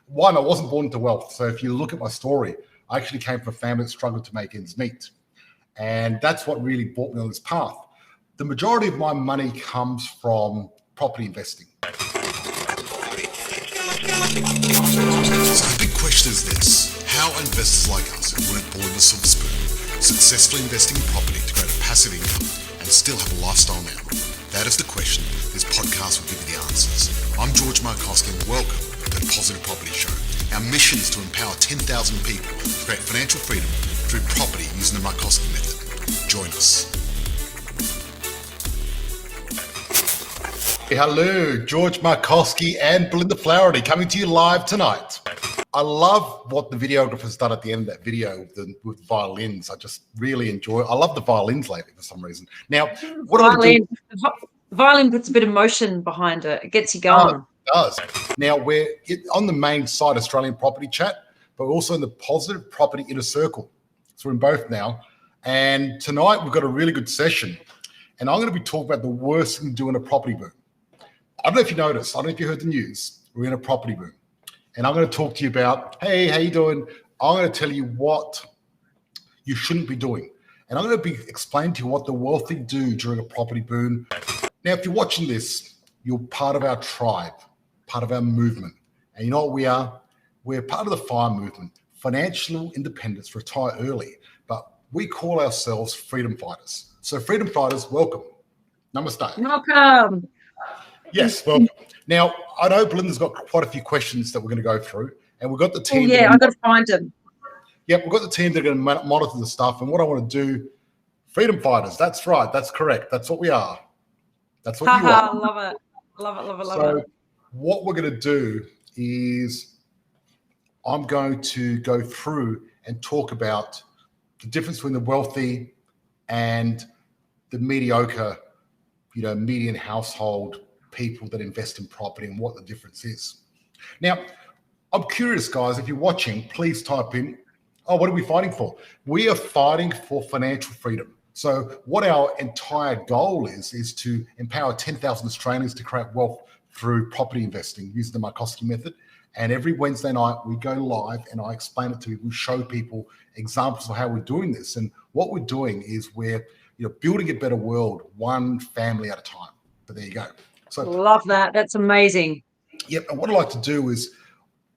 one, I wasn't born into wealth. So if you look at my story, I actually came from a family that struggled to make ends meet. And that's what really brought me on this path. The majority of my money comes from property investing. So the big question is this: how are investors like us who weren't born with a silver spoon successfully investing in property to create a passive income and still have a lifestyle now? That is the question. This podcast will give you the answers. I'm George Markowski and welcome to the Positive Property Show. Our mission is to empower 10,000 people to create financial freedom through property using the Markowski method. Join us. Hello, George Markowski and Belinda coming to you live tonight. I love what the videographer's done at the end of that video with violins. I just really enjoy it. I love the violins lately for some reason. Now, the violin puts a bit of motion behind it. It gets you going. It does. Now, we're on the main site, Australian Property Chat, but we're also in the Positive Property Inner Circle. So we're in both now. And tonight we've got a really good session. And I'm going to be talking about the worst thing to do in a property boom. I don't know if you noticed. I don't know if you heard the news. We're in a property boom. And I'm going to talk to you about, hey, how you doing? I'm going to tell you what you shouldn't be doing. And I'm going to be explaining to you what the wealthy do during a property boom. Now, if you're watching this, you're part of our tribe, part of our movement. And you know what we are? We're part of the FIRE movement, financial independence, retire early. But we call ourselves freedom fighters. So freedom fighters, welcome. Namaste. Welcome. Yes, welcome. Now, I know Belinda's got quite a few questions that we're going to go through. And we've got the team. Oh, yeah, I've got to find them. Yep, we've got the team that are going to monitor the stuff. And what I want to do, freedom fighters, that's right, that's correct. That's what we are. That's what you are. Love it. Love it, love it, love So it. what we're going to do is I'm going to go through and talk about the difference between the wealthy and the mediocre, median household people that invest in property and what the difference is. Now, I'm curious, guys, if you're watching, please type in, what are we fighting for? We are fighting for financial freedom. So what our entire goal is to empower 10,000 Australians to create wealth through property investing using the Markowski method. And every Wednesday night we go live and I explain it to people, show people examples of how we're doing this. And what we're doing is we're building a better world, one family at a time. But there you go. So love that. That's amazing. Yep. And what I'd like to do is,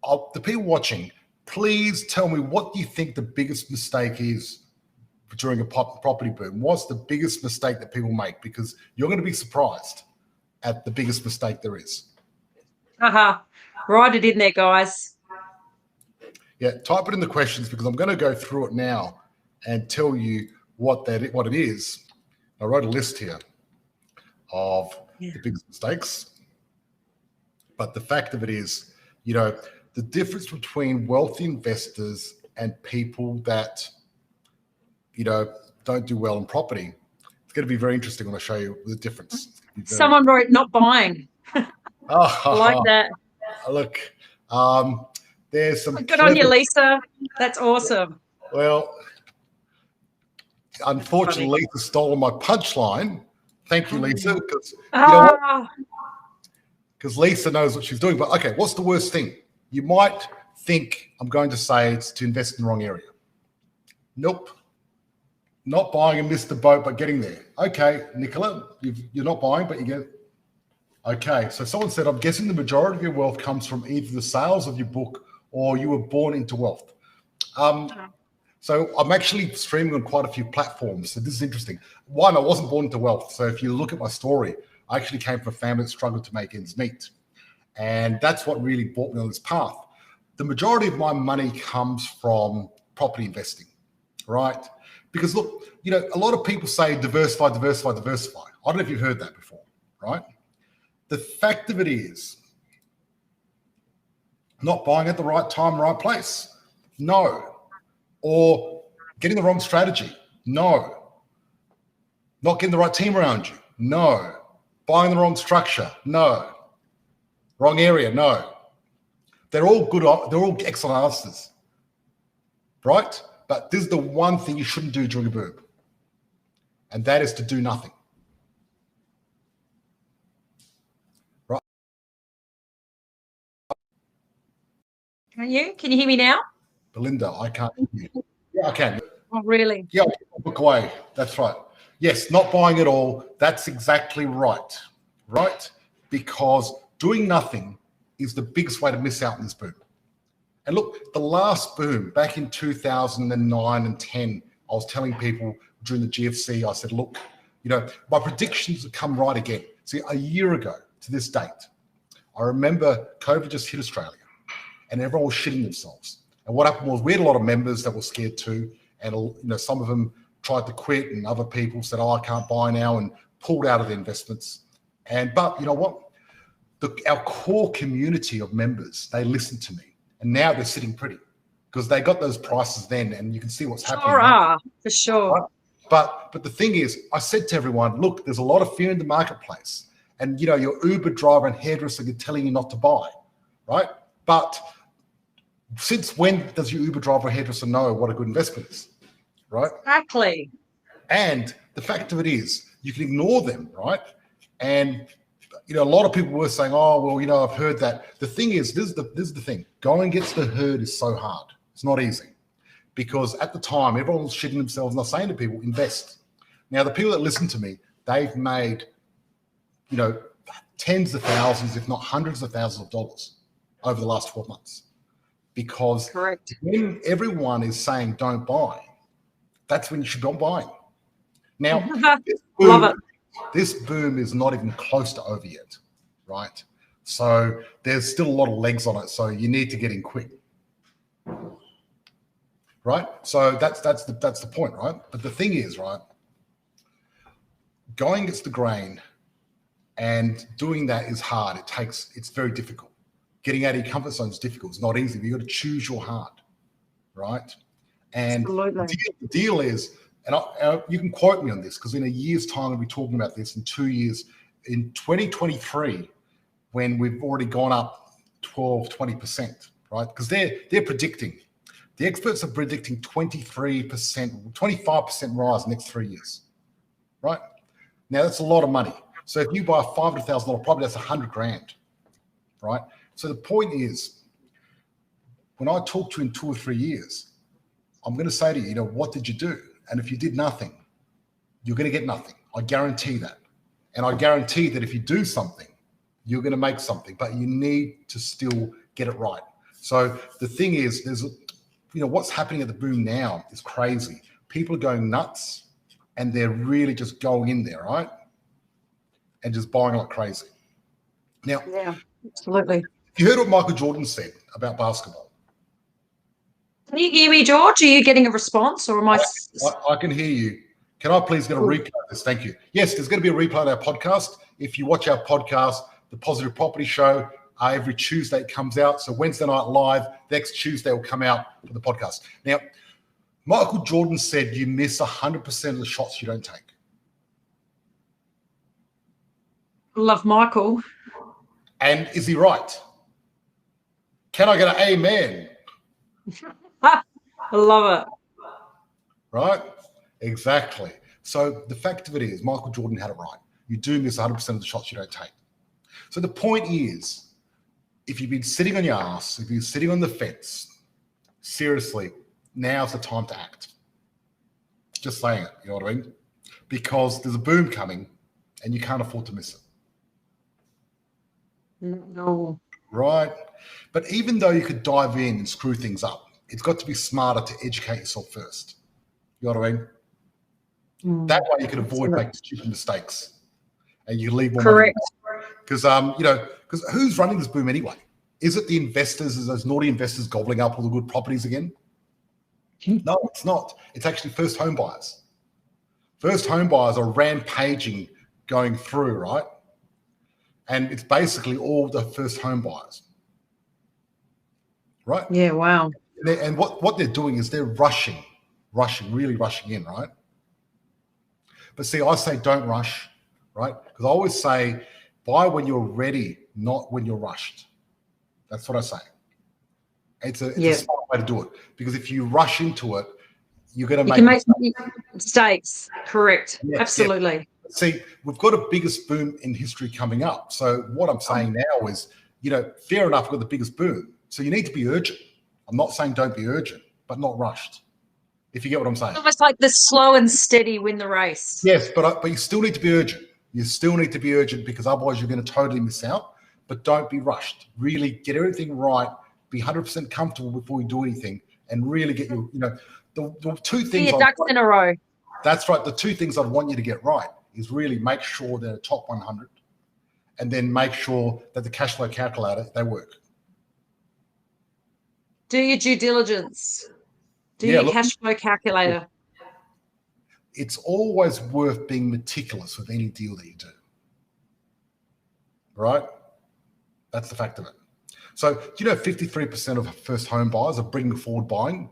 the people watching, please tell me what you think the biggest mistake is during a property boom. What's the biggest mistake that people make? Because you're going to be surprised at the biggest mistake there is. Write it in there, guys. Yeah, type it in the questions because I'm going to go through it now and tell you what it is. I wrote a list here of the biggest mistakes. But the fact of it is, the difference between wealthy investors and people that, don't do well in property, it's going to be very interesting when I show you the difference. Someone wrote not buying. I like that. Look, there's some. Good on you, Lisa. That's awesome. Well, unfortunately, Lisa stole my punchline. Thank you, Lisa, because because Lisa knows what she's doing. But okay, what's the worst thing? You might think I'm going to say it's to invest in the wrong area. Nope. Not buying and missed the boat, but getting there. Okay, Nicola, you're not buying, but you get. Okay, so someone said, I'm guessing the majority of your wealth comes from either the sales of your book or you were born into wealth. So I'm actually streaming on quite a few platforms. So this is interesting. One, I wasn't born into wealth. So if you look at my story, I actually came from a family that struggled to make ends meet. And that's what really brought me on this path. The majority of my money comes from property investing, right? Because look, a lot of people say diversify, diversify, diversify. I don't know if you've heard that before, right? The fact of it is, not buying at the right time, right place. No. Or getting the wrong strategy. No. Not getting the right team around you. No. Buying the wrong structure. No. Wrong area. No. They're all good. They're all excellent answers, right? But this is the one thing you shouldn't do during a boom. And that is to do nothing. Right? Can you? Can you hear me now? Belinda, I can't hear you. Yeah, I can. Oh, really? Yeah, book away. That's right. Yes, not buying at all. That's exactly right. Right? Because doing nothing is the biggest way to miss out on this boom. And look, the last boom back in 2009 and 10, I was telling people during the GFC, I said, look, my predictions have come right again. See, a year ago to this date, I remember COVID just hit Australia and everyone was shitting themselves. And what happened was we had a lot of members that were scared too. And some of them tried to quit and other people said, I can't buy now, and pulled out of the investments. But you know what? Our core community of members, they listened to me. And now they're sitting pretty because they got those prices then, and you can see what's happening. For sure. Right? But the thing is, I said to everyone, look, there's a lot of fear in the marketplace. And, your Uber driver and hairdresser are telling you not to buy, right? But since when does your Uber driver or hairdresser know what a good investment is, right? Exactly. And the fact of it is, you can ignore them, right? And a lot of people were saying, oh, well, I've heard that. The thing is, this is the thing. Going against the herd is so hard. It's not easy because at the time, everyone was shitting themselves and I was saying to people, invest. Now, the people that listen to me, they've made, tens of thousands, if not hundreds of thousands of dollars over the last 12 months. Because correct, when everyone is saying don't buy, that's when you should not buy. Now, this boom is not even close to over yet, right? So there's still a lot of legs on it. So you need to get in quick, right? So that's the point, right? But the thing is, right, going against the grain and doing that is hard. It's very difficult. Getting out of your comfort zone is difficult. It's not easy. You've got to choose your heart, right? And the deal is, and you can quote me on this because in a year's time, we'll be talking about this in 2 years, in 2023, when we've already gone up 20%, right? Because they're predicting, the experts are predicting 25% rise in the next 3 years, right? Now, that's a lot of money. So if you buy a $500,000 property, that's $100,000, right? So the point is, when I talk to you in 2 or 3 years, I'm going to say to you, what did you do? And if you did nothing, you're going to get nothing. I guarantee that. And I guarantee that if you do something, you're going to make something, but you need to still get it right. So the thing is, there's, what's happening at the boom now is crazy. People are going nuts and they're really just going in there, right? And just buying like crazy. Now, yeah, absolutely. You heard what Michael Jordan said about basketball. Can you hear me, George? Are you getting a response or am I can hear you. Can I please get a replay of this? Thank you. Yes, there's going to be a replay of our podcast. If you watch our podcast, The Positive Property Show, every Tuesday it comes out. So Wednesday night live, next Tuesday will come out for the podcast. Now, Michael Jordan said you miss 100% of the shots you don't take. Love Michael. And is he right? Can I get an amen? I love it. Right? Exactly. So the fact of it is, Michael Jordan had it right. You do miss 100% of the shots you don't take. So the point is, if you've been sitting on your ass, if you're sitting on the fence, seriously, now's the time to act. Just saying it, you know what I mean? Because there's a boom coming and you can't afford to miss it. No. Right? But even though you could dive in and screw things up, it's got to be smarter to educate yourself first. You know what I mean? That way you can avoid making stupid mistakes and you leave more money. Because, because who's running this boom anyway? Is it the investors, is those naughty investors gobbling up all the good properties again? No, it's not. It's actually first home buyers. First home buyers are rampaging going through, right? And it's basically all the first home buyers. Right? Yeah, wow. And what they're doing is they're really rushing in, right? But see, I say don't rush, right? Because I always say buy when you're ready, not when you're rushed. That's what I say. It's a smart way to do it. Because if you rush into it, you're going to make mistakes. Correct. Yeah, absolutely. Yeah. See, we've got a biggest boom in history coming up. So what I'm saying now is, fair enough, we've got the biggest boom. So you need to be urgent. I'm not saying don't be urgent, but not rushed. If you get what I'm saying. Almost like the slow and steady win the race. Yes, but you still need to be urgent. You still need to be urgent because otherwise you're going to totally miss out. But don't be rushed. Really get everything right. Be 100% comfortable before you do anything, and really get your, the two things. Your ducks in a row. That's right. The two things I'd want you to get right is really make sure they're top 100, and then make sure that the cash flow calculator, they work. Do your due diligence. Do your cash flow calculator. It's always worth being meticulous with any deal that you do. Right? That's the fact of it. So, do you know 53% of first home buyers are bringing forward buying?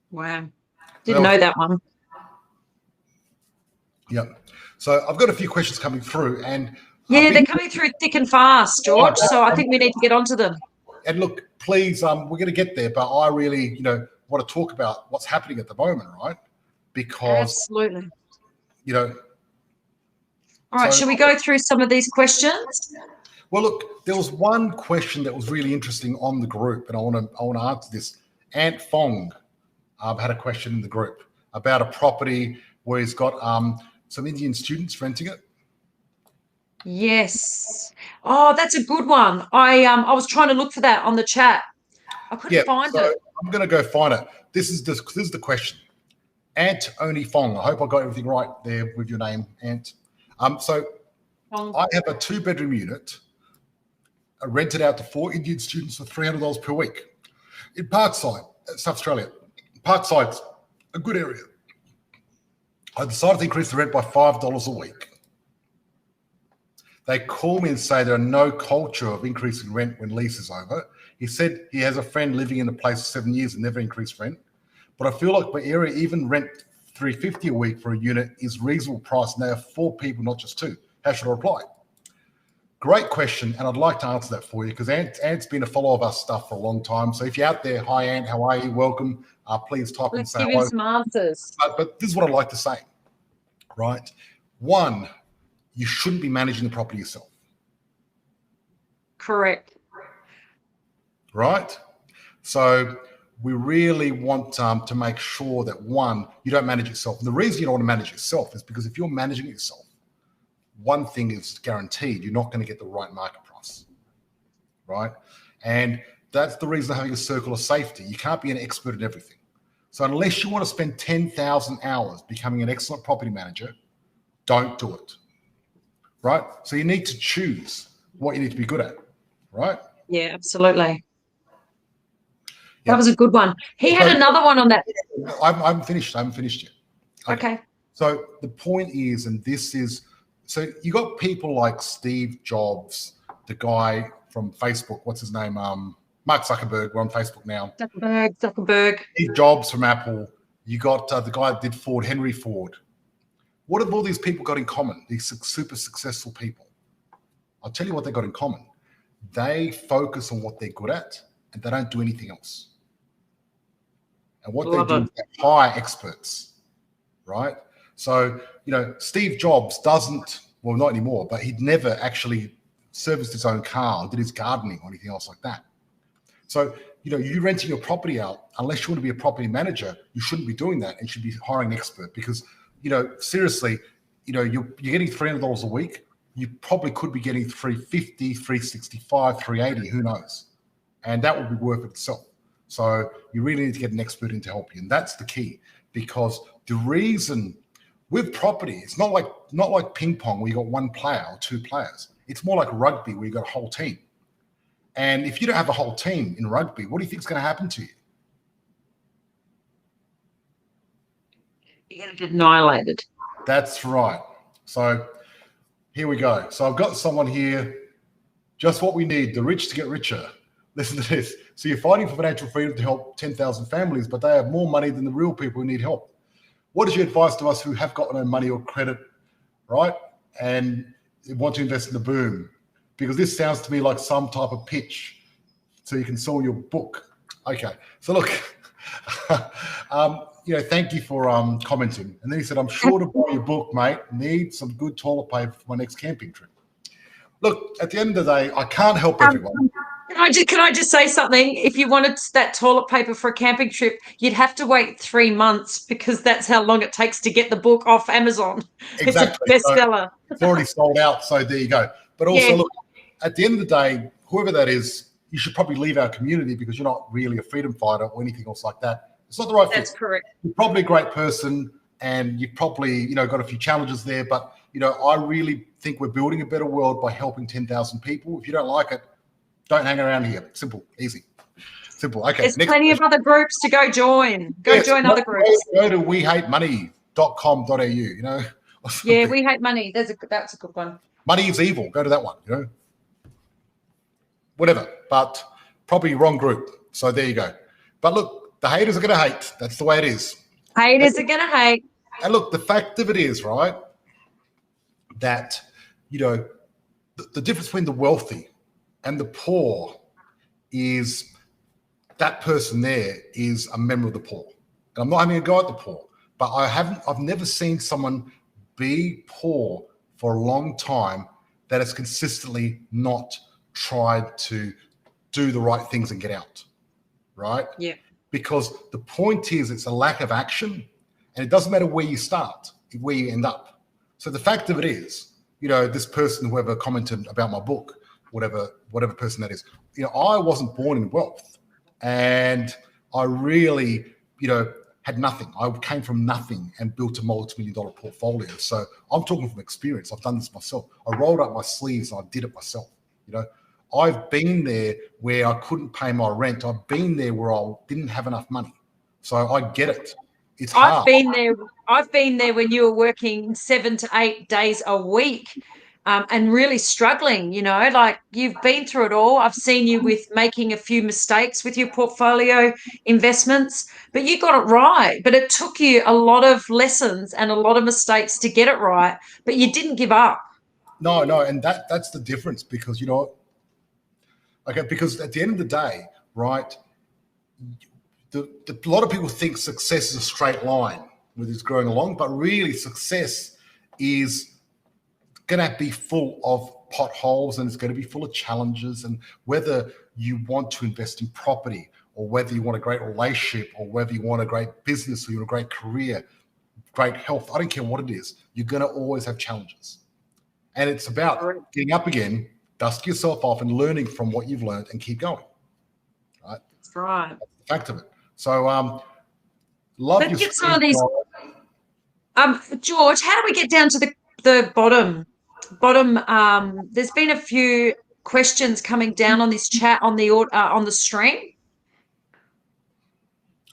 Wow. Didn't know that one. Yep. So I've got a few questions coming through, and they're coming through thick and fast, George. So I think we need to get onto them. And look, please, we're going to get there, but I really, want to talk about what's happening at the moment, right? Because absolutely. All right, shall we go through some of these questions? Well, look, there was one question that was really interesting on the group, and I want to answer this. Ant Fong had a question in the group about a property where he's got some Indian students renting it. Yes. Oh, that's a good one. I was trying to look for that on the chat. I couldn't find it. I'm going to go find it. This is the question. Ant Oni Fong. I hope I got everything right there with your name, Ant. So I have a 2-bedroom unit rented out to 4 Indian students for $300 per week in Parkside, South Australia. Parkside's a good area. I decided to increase the rent by $5 a week. They call me and say there are no culture of increasing rent when lease is over. He said he has a friend living in the place for 7 years and never increased rent. But I feel like my area, even rent $350 a week for a unit is reasonable price. And they have 4 people, not just 2. How should I reply? Great question, and I'd like to answer that for you because Ant's been a follower of our stuff for a long time. So if you're out there, hi Ant, how are you? Welcome. Please type and say hello. Let's give him some answers. But this is what I'd like to say, right? 1, you shouldn't be managing the property yourself. Correct. Right? So we really want to make sure that, 1, you don't manage yourself. And the reason you don't want to manage yourself is because if you're managing it yourself, one thing is guaranteed, you're not going to get the right market price, right? And that's the reason of having a circle of safety. You can't be an expert in everything. So unless you want to spend 10,000 hours becoming an excellent property manager, don't do it, right? So you need to choose what you need to be good at, right? Yeah, absolutely. That was a good one. He had another one on that. I haven't finished yet. Okay. So the point is, and this is, so you got people like Steve Jobs, the guy from Facebook, what's his name? Mark Zuckerberg, we're on Facebook now. Zuckerberg. Steve Jobs from Apple. You got the guy that did Ford, Henry Ford. What have all these people got in common? These super successful people. I'll tell you what they got in common. They focus on what they're good at, and they don't do anything else. And what they do is they hire experts, right? So, Steve Jobs doesn't, well, not anymore, but he'd never actually serviced his own car or did his gardening or anything else like that. So, you renting your property out, unless you want to be a property manager, you shouldn't be doing that and you should be hiring an expert because, seriously, you're getting $300 a week. You probably could be getting $350, $365, $380, who knows? And that would be worth it itself. So you really need to get an expert in to help you. And that's the key because the reason with property, it's not like ping pong where you got 1 player or 2 players. It's more like rugby where you got a whole team. And if you don't have a whole team in rugby, what do you think is going to happen to you? You're going to get annihilated. That's right. So here we go. So I've got someone here, just what we need, the rich to get richer. Listen to this. So you're fighting for financial freedom to help 10,000 families, but they have more money than the real people who need help. What is your advice to us who have got no money or credit, right, and want to invest in the boom? Because this sounds to me like some type of pitch so you can sell your book. Okay. So look, thank you for commenting. And then he said, I'm sure to buy your book, mate. Need some good toilet paper for my next camping trip. Look, at the end of the day, I can't help everyone. Can I just say something? If you wanted that toilet paper for a camping trip, you'd have to wait 3 months because that's how long it takes to get the book off Amazon. It's a Exactly. So bestseller. it's already sold out. So there you go. But also, Yeah, look, at the end of the day, whoever that is, you should probably leave our community because you're not really a freedom fighter or anything else like that. It's not the right that's fit. correct. You're probably a great person and you've probably, got a few challenges there. But, I really think we're building a better world by helping 10,000 people. If you don't like it, don't hang around here. Simple, easy, simple. Okay, There's next plenty of question. other groups to go join. Go Yes, join other groups. go to wehatemoney.com.au, or Yeah, something. we hate money. That's a good one. Money is evil. Go to that one, whatever. But probably wrong group. So there you go. But look, the haters are going to hate. That's the way it is. Haters are gonna hate. And look, the fact of it is, right, that, the difference between the wealthy and the poor is that person there is a member of the poor. And I'm not having a go at the poor, but I've never seen someone be poor for a long time that has consistently not tried to do the right things and get out, right? Yeah. Because the point is it's a lack of action, and it doesn't matter where you start, where you end up. So the fact of it is, this person, whoever commented about my book, whatever person that is, I wasn't born in wealth, and I really, had nothing. I came from nothing and built a multi-million-dollar portfolio. So I'm talking from experience. I've done this myself. I rolled up my sleeves and I did it myself. I've been there where I couldn't pay my rent. I've been there where I didn't have enough money. So I get it. It's I've hard. been there. I've been there when you were working 7 to 8 days a week, and really struggling. Like you've been through it all. I've seen you with making a few mistakes with your portfolio investments, but you got it right. But it took you a lot of lessons and a lot of mistakes to get it right. But you didn't give up. No, and that's the difference because because at the end of the day, right, a lot of people think success is a straight line with it's growing along, but really success is going to be full of potholes and it's going to be full of challenges. And whether you want to invest in property or whether you want a great relationship or whether you want a great business or you want a great career, great health, I don't care what it is, you're going to always have challenges. And it's about getting up again, dust yourself off and learning from what you've learned and keep going. Right? That's right. That's the fact of it. So love Let's your get some of screen, these. George, how do we get down to the bottom? There's been a few questions coming down on this chat on the stream.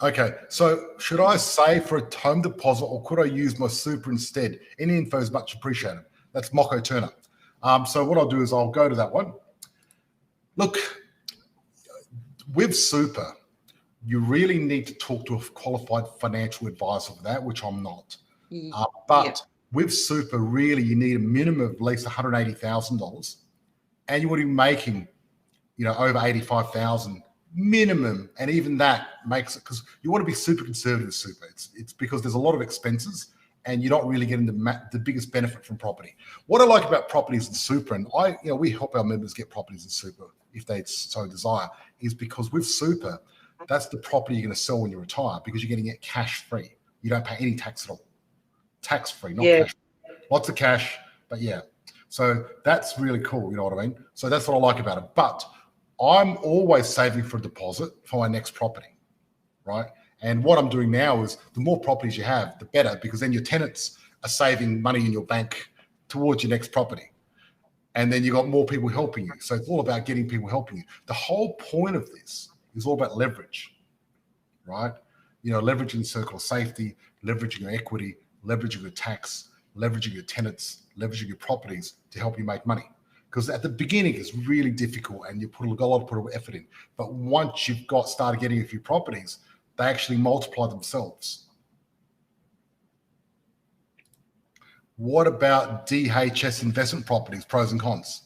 Okay, so should I save for a home deposit or could I use my super instead? Any info is much appreciated. That's Mocko Turner. So what I'll do is I'll go to that one. Look, with super, you really need to talk to a qualified financial advisor for that, which I'm not. But with super, really, you need a minimum of at least $180,000, and you want to be making, over 85,000 minimum, and even that makes it because you want to be super conservative. Super, it's because there's a lot of expenses, and you're not really getting the biggest benefit from property. What I like about properties and super, and we help our members get properties in super if they so desire, is because with super, that's the property you're going to sell when you retire because you're getting it cash free. You don't pay any tax at all. Tax free, not cash. Lots of cash, but yeah. So that's really cool. You know what I mean? So that's what I like about it. But I'm always saving for a deposit for my next property, right? And what I'm doing now is the more properties you have, the better, because then your tenants are saving money in your bank towards your next property. And then you got more people helping you. So it's all about getting people helping you. The whole point of this is all about leverage, right? Leveraging the circle of safety, leveraging your equity, leveraging your tax, leveraging your tenants, leveraging your properties to help you make money. Because at the beginning, it's really difficult and you put a lot of effort in. But once you've started getting a few properties, they actually multiply themselves. What about DHS investment properties, pros and cons?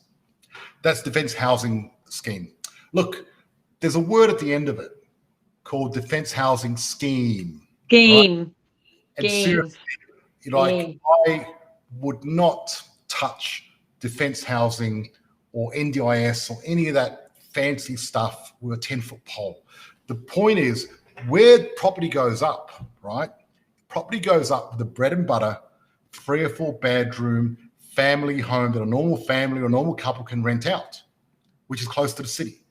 That's Defence Housing Scheme. Look, there's a word at the end of it called Defence Housing Scheme. Right? And seriously, I would not touch defence housing or NDIS or any of that fancy stuff with a 10-foot pole. The point is, where property goes up, right? Property goes up with the bread and butter, 3 or 4 bedroom family home that a normal family or a normal couple can rent out, which is close to the city.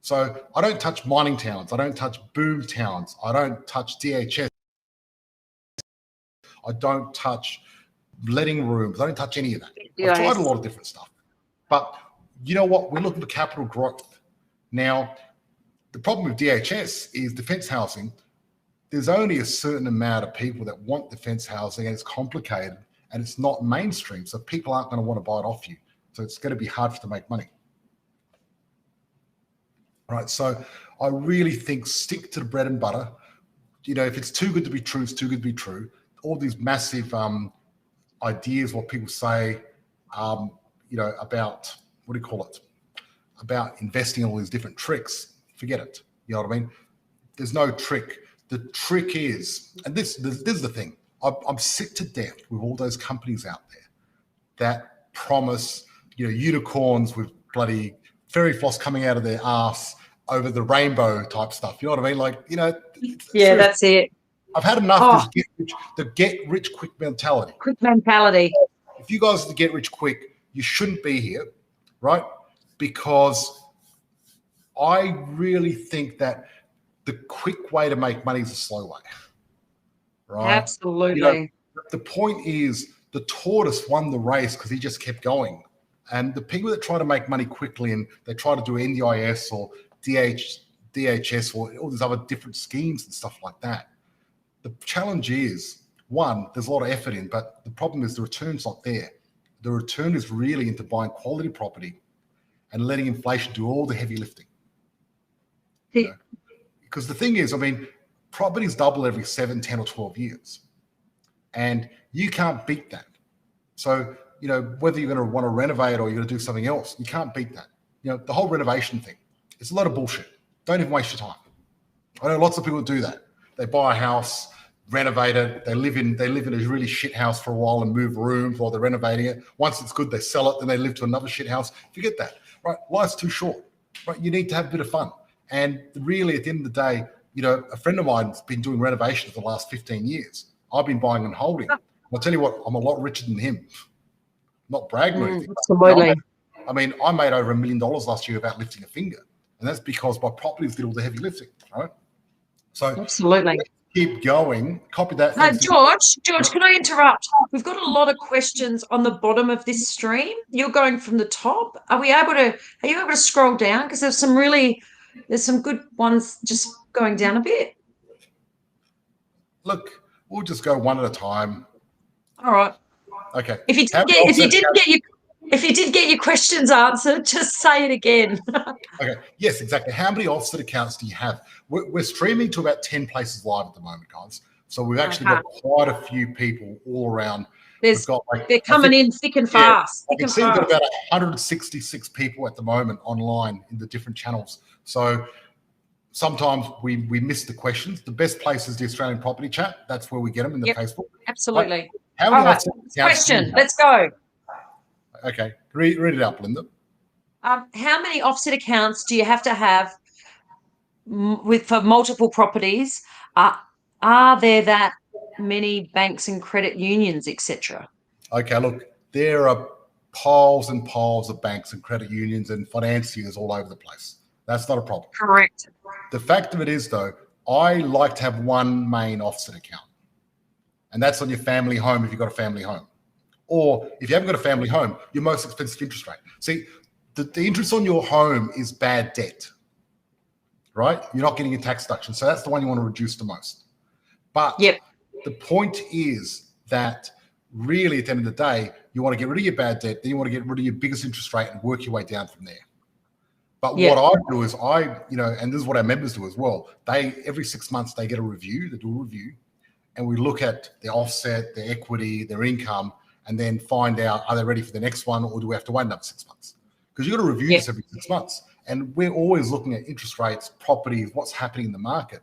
So I don't touch mining towns. I don't touch boom towns. I don't touch DHS. I don't touch letting rooms. I don't touch any of that. I've tried a lot of different stuff. But you know what? We're looking for capital growth. Now, the problem with DHS is defence housing. There's only a certain amount of people that want defence housing, and it's complicated and it's not mainstream. So people aren't going to want to buy it off you. So it's going to be hard for to make money. Right. So I really think stick to the bread and butter. You know, if it's too good to be true, it's too good to be true. All these massive ideas, what people say, you know, about, what do you call it? About investing in all these different tricks. Forget it. You know what I mean? There's no trick. The trick is, and this is the thing. I'm sick to death with all those companies out there that promise, you know, unicorns with bloody fairy floss coming out of their ass over the rainbow type stuff. You know what I mean? Like, you know. Yeah, that's it. I've had enough of the get rich quick mentality. Quick mentality. If you guys are to get rich quick, you shouldn't be here, right? Because I really think that the quick way to make money is a slow way, right? Absolutely. You know, the point is the tortoise won the race because he just kept going. And the people that try to make money quickly and they try to do NDIS or DHS or all these other different schemes and stuff like that, the challenge is, one, there's a lot of effort in, but the problem is the return's not there. The return is really into buying quality property and letting inflation do all the heavy lifting. You know? Because the thing is, I mean, properties double every 7, 10 or 12 years. And you can't beat that. So, you know, whether you're going to want to renovate or you're going to do something else, you can't beat that. You know, the whole renovation thing, it's a lot of bullshit. Don't even waste your time. I know lots of people do that. They buy a house, renovate it. They live in a really shit house for a while and move rooms while they're renovating it. Once it's good, they sell it. Then they live to another shit house. Forget that, right? Life's too short, right? You need to have a bit of fun. And really, at the end of the day, you know, a friend of mine's been doing renovations for the last 15 years. I've been buying and holding. I'll tell you what, I'm a lot richer than him. Not bragging or anything. Absolutely. I mean, I made over $1 million last year without lifting a finger. And that's because my properties did all the heavy lifting, right? So absolutely. Keep going. Copy that. George, can I interrupt? We've got a lot of questions on the bottom of this stream. You're going from the top. Are you able to scroll down? Because there's some good ones just going down a bit. Look, we'll just go one at a time. All right. Okay. If you did get your questions answered, just say it again. Okay. Yes, exactly. How many offset accounts do you have? We're streaming to about 10 places live at the moment, guys. So we've actually got quite a few people all around. They're coming in thick and fast. I can see we've got about 166 people at the moment online in the different channels. So sometimes we miss the questions. The best place is the Australian Property Chat. That's where we get them in the Facebook. Absolutely. Right. How many offset accounts question? Let's go. Okay. Read it up, Belinda. How many offset accounts do you have to have for multiple properties? Are there that many banks and credit unions, etc.? Okay, look, there are piles and piles of banks and credit unions and financiers all over the place. That's not a problem. Correct. The fact of it is, though, I like to have one main offset account, and that's on your family home if you've got a family home. Or if you haven't got a family home, your most expensive interest rate. See, the interest on your home is bad debt, right? You're not getting a tax deduction. So that's the one you want to reduce the most. But the point is that really at the end of the day, you want to get rid of your bad debt, then you want to get rid of your biggest interest rate and work your way down from there. But what I do is and this is what our members do as well. Every 6 months, they get a review, they do a review, and we look at their offset, their equity, their income, and then find out, are they ready for the next one or do we have to wait another 6 months? Because you've got to review this every 6 months. And we're always looking at interest rates, properties, what's happening in the market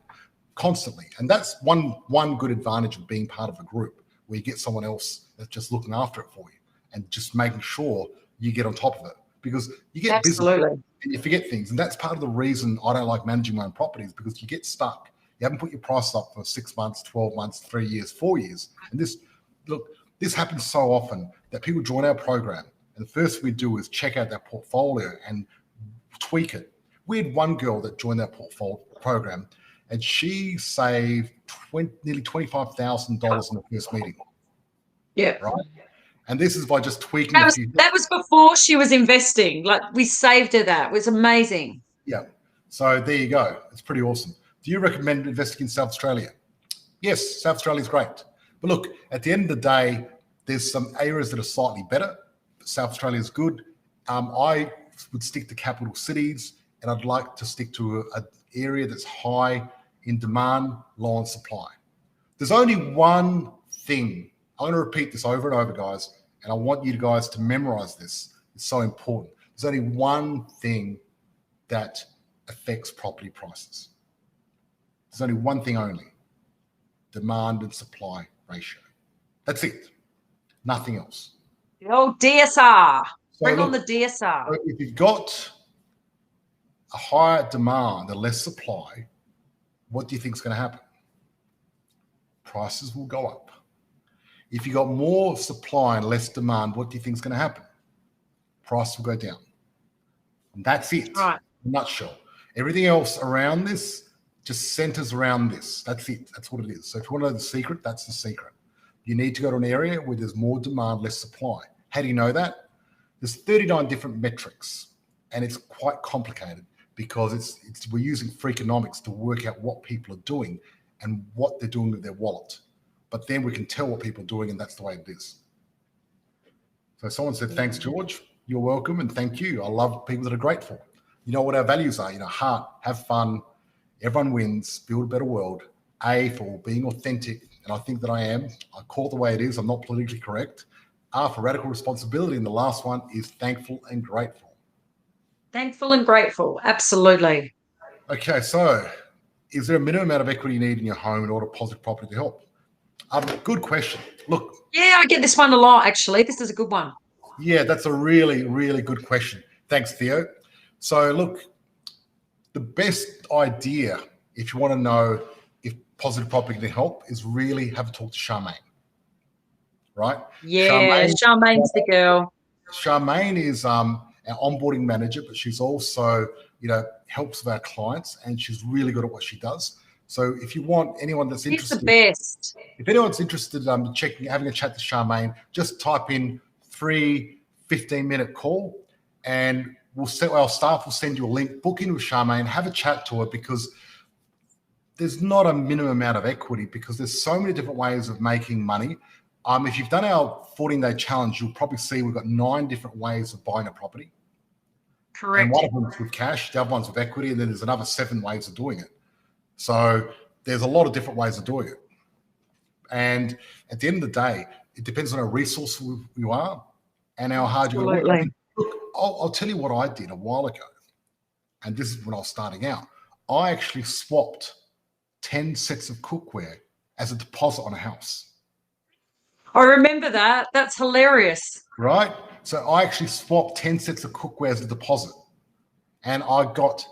constantly. And that's one good advantage of being part of a group where you get someone else that's just looking after it for you and just making sure you get on top of it. because you get busy Absolutely. and you forget things. And that's part of the reason I don't like managing my own properties, because you get stuck. You haven't put your price up for 6 months, 12 months, 3 years, 4 years. And this happens so often that people join our program, and the first thing we do is check out their portfolio and tweak it. We had one girl that joined our portfolio program, and she saved nearly $25,000 in the first meeting. Yeah. Right. And this is by just tweaking a few. That was before she was investing. Like, we saved her that. It was amazing. Yeah. So there you go. It's pretty awesome. Do you recommend investing in South Australia? Yes, South Australia is great. But look, at the end of the day, there's some areas that are slightly better. South Australia is good. I would stick to capital cities, and I'd like to stick to an area that's high in demand, low on supply. There's only one thing. I'm going to repeat this over and over, guys, and I want you guys to memorize this. It's so important. There's only one thing that affects property prices. There's only one thing only: demand and supply ratio. That's it. Nothing else. The old DSR. Bring on the look, DSR. if you've got a higher demand and less supply, what do you think is going to happen? Prices will go up. If you've got more supply and less demand, what do you think is going to happen? Price will go down. And that's it. Right. In a nutshell. Everything else around this just centers around this. That's it. That's what it is. So if you want to know the secret, that's the secret. You need to go to an area where there's more demand, less supply. How do you know that? There's 39 different metrics, and it's quite complicated because we're using Freakonomics to work out what people are doing and what they're doing with their wallet. But then we can tell what people are doing, and that's the way it is. So someone said, thanks, George. You're welcome, and thank you. I love people that are grateful. You know what our values are? Heart, have fun, everyone wins, build a better world. A, for being authentic, and I think that I am. I call it the way it is. I'm not politically correct. R, for radical responsibility, and the last one is thankful and grateful. Thankful and grateful. Absolutely. Okay, so is there a minimum amount of equity you need in your home in order to positive property to help? Good question. Look. Yeah, I get this one a lot, actually. This is a good one. Yeah, that's a really, really good question. Thanks, Theo. So look, the best idea, if you want to know if positive property can help, is really have a talk to Charmaine. Right? Yeah, Charmaine's the girl. Charmaine is our onboarding manager, but she's also, helps with our clients, and she's really good at what she does. So if you want anyone that's interested, She's the best. If anyone's interested in having a chat to Charmaine, just type in free 15-minute call, and our staff will send you a link. Book in with Charmaine, have a chat to her, because there's not a minimum amount of equity, because there's so many different ways of making money. If you've done our 14-day challenge, you'll probably see we've got 9 different ways of buying a property. Correct. And one of them is with cash, the other one's with equity, and then there's another 7 ways of doing it. So there's a lot of different ways of doing it. And at the end of the day, it depends on how resourceful you are and how hard you work. Look, I'll tell you what I did a while ago, and this is when I was starting out. I actually swapped 10 sets of cookware as a deposit on a house. I remember that. That's hilarious. Right? So I actually swapped 10 sets of cookware as a deposit, and I got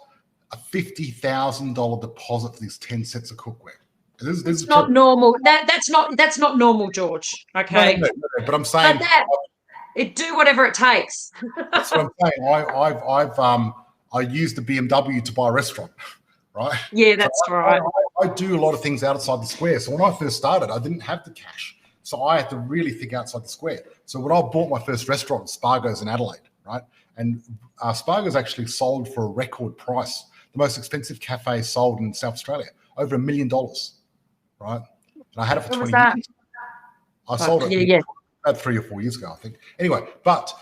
a $50,000 deposit for these 10 sets of cookware. This is not normal. That's not normal, George. Okay. No, but I'm saying it do whatever it takes. That's what I'm saying. I used the BMW to buy a restaurant, right? Yeah, that's right. I do a lot of things outside the square. So when I first started, I didn't have the cash. So I had to really think outside the square. So when I bought my first restaurant, Spargo's in Adelaide, right? And Spargo's actually sold for a record price. The most expensive cafe sold in South Australia, over $1 million, right? And I had it for 20 years. I sold it about 3 or 4 years ago, I think. Anyway, but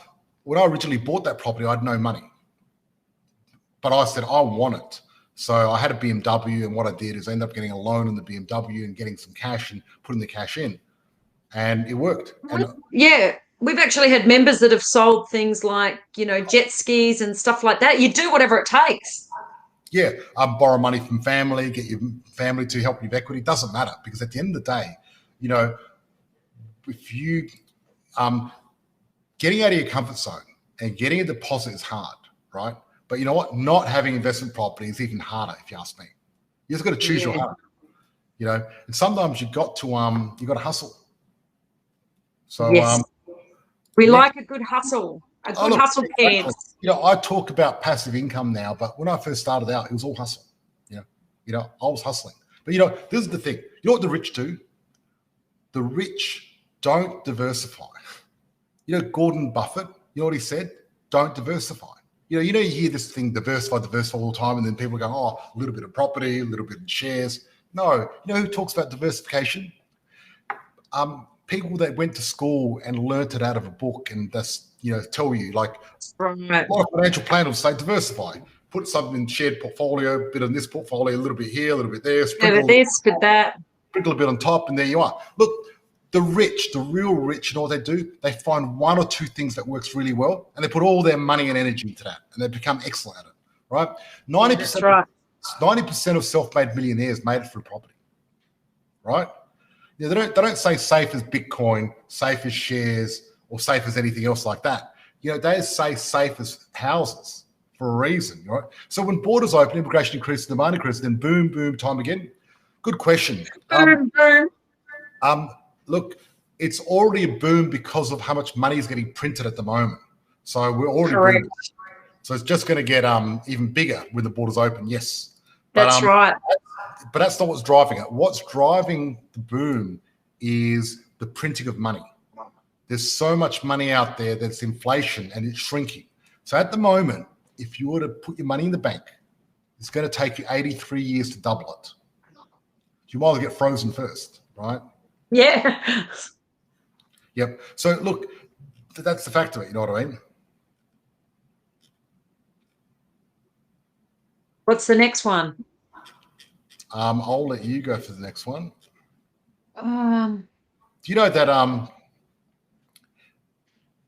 when I originally bought that property, I had no money. But I said, I want it. So I had a BMW, and what I did is I ended up getting a loan on the BMW and getting some cash and putting the cash in. And it worked. We've actually had members that have sold things like, jet skis and stuff like that. You do whatever it takes. Yeah, borrow money from family, get your family to help you with equity. Doesn't matter, because at the end of the day, if you getting out of your comfort zone and getting a deposit is hard, right? But you know what? Not having investment property is even harder, if you ask me. You just got to choose your heart, you know. And sometimes you got to hustle. So Yes. We yeah. like a good hustle. A good hustle, kids. You know, I talk about passive income now, but when I first started out, it was all hustle. You know, I was hustling. But you know, this is the thing. You know what the rich do? The rich don't diversify. You know, Gordon Buffett, you know what he said? Don't diversify. You hear this thing, diversify all the time, and then people go, oh, a little bit of property, a little bit in shares. No, you know who talks about diversification? People that went to school and learnt it out of a book and that's, tell you, like, Right. a lot of financial planners say diversify. Put something in shared portfolio, a bit in this portfolio, a little bit here, a little bit there, Bit of this, bit of that. sprinkle a bit on top, and there you are. Look, the rich, the real rich, you know what they do? They find one or two things that works really well, and they put all their money and energy into that, and they become excellent at it, right? 90%, That's right. 90% of self-made millionaires made it through property, right? They don't say safe as Bitcoin, safe as shares, or safe as anything else like that. They say safe as houses for a reason, right? So when borders open, immigration increases, demand increases, then boom, boom, time again. Good question. Look, it's already a boom because of how much money is getting printed at the moment. So we're already booming. So it's just going to get even bigger when the borders open. Yes, that's right. But that's not what's driving it. What's driving the boom is the printing of money. There's so much money out there that's inflation and it's shrinking. So at the moment, if you were to put your money in the bank, it's going to take you 83 years to double it. You might as well get frozen first, right? Yeah. Yep. So look, that's the fact of it. You know what I mean? What's the next one? I'll let you go for the next one. Um, Do you know that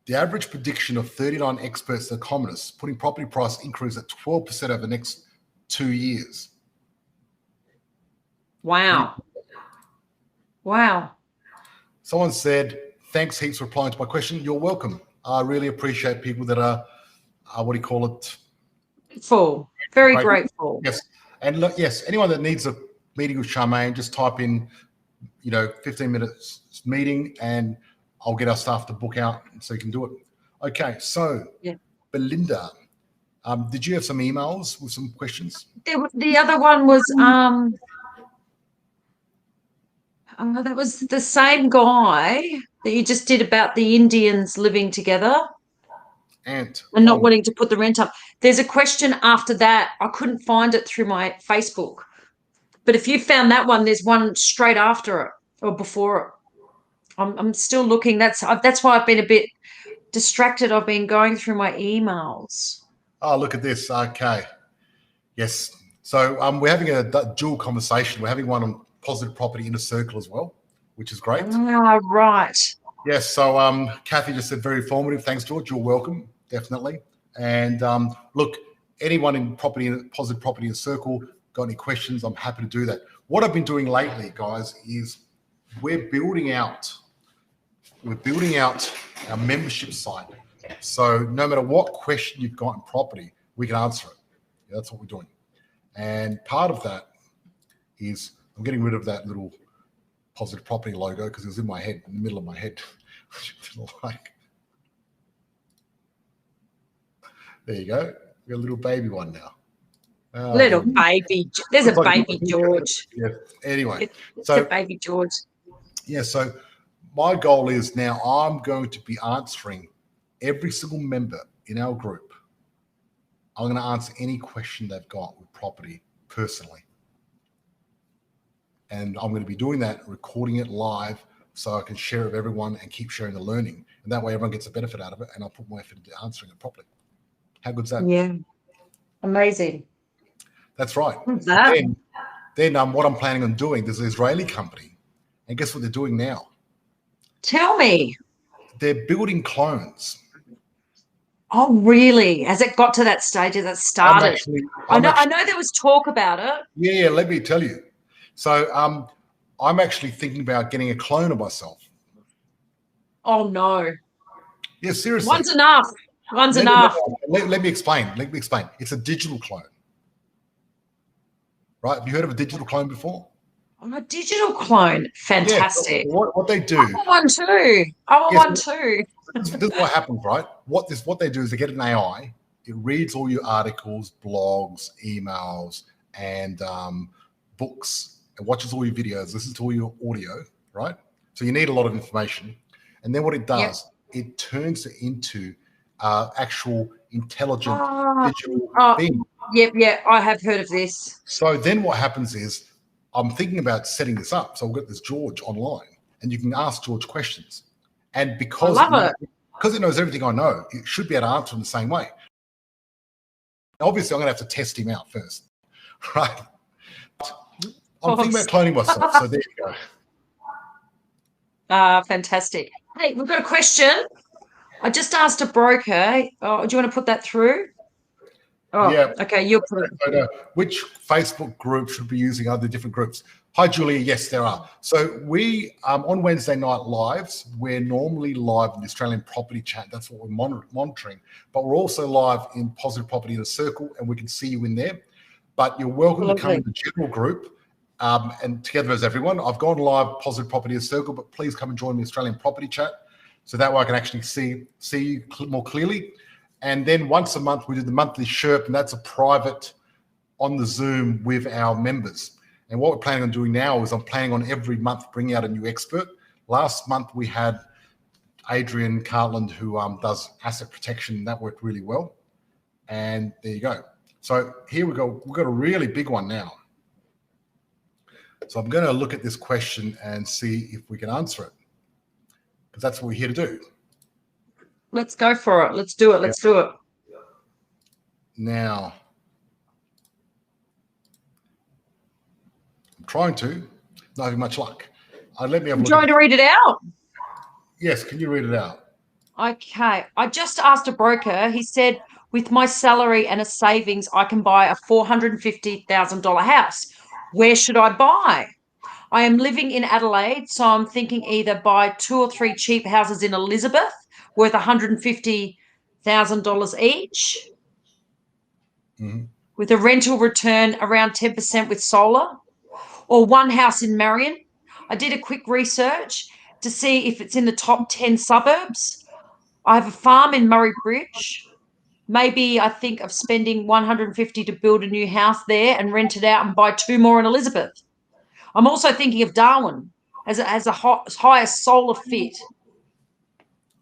the average prediction of 39 experts and economists putting property price increase at 12% over the next 2 years? Wow. Wow. Someone said, thanks heaps for replying to my question. You're welcome. I really appreciate people that are what do you call it? Grateful. Very grateful. Yes. And look, yes, anyone that needs a meeting with Charmaine, just type in, 15 minutes meeting and I'll get our staff to book out so you can do it. Okay. So yeah. Belinda, did you have some emails with some questions? The other one was, that was the same guy that you just did about the Indians living together and not wanting to put the rent up. There's a question after that. I couldn't find it through my Facebook, but if you found that one, there's one straight after it or before it. I'm still looking. That's why I've been a bit distracted. I've been going through my emails. Oh, look at this. Okay. Yes. So we're having a dual conversation. We're having one on positive property in a circle as well, which is great. Ah, right. Yes. So Kathy just said very informative. Thanks, George. You're welcome. Definitely. And look, anyone in positive property in a circle, got any questions, I'm happy to do that. What I've been doing lately, guys, is we're building out our membership site. So no matter what question you've got in property, we can answer it. Yeah, that's what we're doing. And part of that is I'm getting rid of that little positive property logo because it was in my head, in the middle of my head. There you go. We got a little baby one now. Little baby. There's a baby George. Yeah. Anyway, it's a baby George. Yeah. So my goal is now I'm going to be answering every single member in our group. I'm going to answer any question they've got with property personally. And I'm going to be doing that, recording it live so I can share it with everyone and keep sharing the learning. And that way everyone gets a benefit out of it and I'll put more effort into answering it properly. How good's that? Yeah. Amazing. That's right. Then what I'm planning on doing, there's an Israeli company. And guess what they're doing now? Tell me. They're building clones. Oh, really? Has it got to that stage? Has it started? I know there was talk about it. Yeah, let me tell you. So I'm actually thinking about getting a clone of myself. Oh, no. Yeah, seriously. One's enough. One's No, enough. let me explain. It's a digital clone, right? Have you heard of a digital clone before? I'm a digital clone. Yeah. Fantastic. What they do? I want one too. I want Yes. one too. This is what happens, right? What they do is they get an AI. It reads all your articles, blogs, emails, and books, and watches all your videos, listens to all your audio, right? So you need a lot of information, and then what it does, it turns it into actual intelligent digital being. Yep. I have heard of this. So then what happens is, I'm thinking about setting this up. So I'll get this George online, and you can ask George questions. And because it knows everything I know, it should be able to answer in the same way. Obviously, I'm going to have to test him out first, right? I'm thinking about cloning myself, so there you go. Fantastic. Hey, we've got a question. I just asked a broker. Oh, do you want to put that through? Oh, Yeah. okay, you'll put it. Which Facebook group should be using other different groups? Hi, Julia. Yes, there are. So we, on Wednesday night lives, we're normally live in the Australian Property Chat. That's what we're monitoring. But we're also live in Positive Property in a Circle, and we can see you in there. But you're welcome to come to the general group, and together as everyone. I've gone live Positive Property in a Circle, but please come and join the Australian Property Chat, so that way I can actually see you more clearly. And then once a month, we do the monthly Sherp, and that's a private on the Zoom with our members. And what we're planning on doing now is I'm planning on every month bringing out a new expert. Last month, we had Adrian Cartland, who does asset protection, and that worked really well. And there you go. So here we go. We've got a really big one now. So I'm going to look at this question and see if we can answer it, because that's what we're here to do. Let's go for it. Let's do it. Let's do it. Now, I'm trying to, not having much luck. Let me have a look. Trying to read it out? Yes, can you read it out? Okay. I just asked a broker. He said, with my salary and a savings, I can buy a $450,000 house. Where should I buy? I am living in Adelaide, so I'm thinking either buy 2 or 3 cheap houses in Elizabeth worth $150,000 each, with a rental return around 10% with solar, or one house in Marion. I did a quick research to see if it's in the top 10 suburbs. I have a farm in Murray Bridge. Maybe I think of spending $150 to build a new house there and rent it out and buy 2 more in Elizabeth. I'm also thinking of Darwin as a higher solar fit.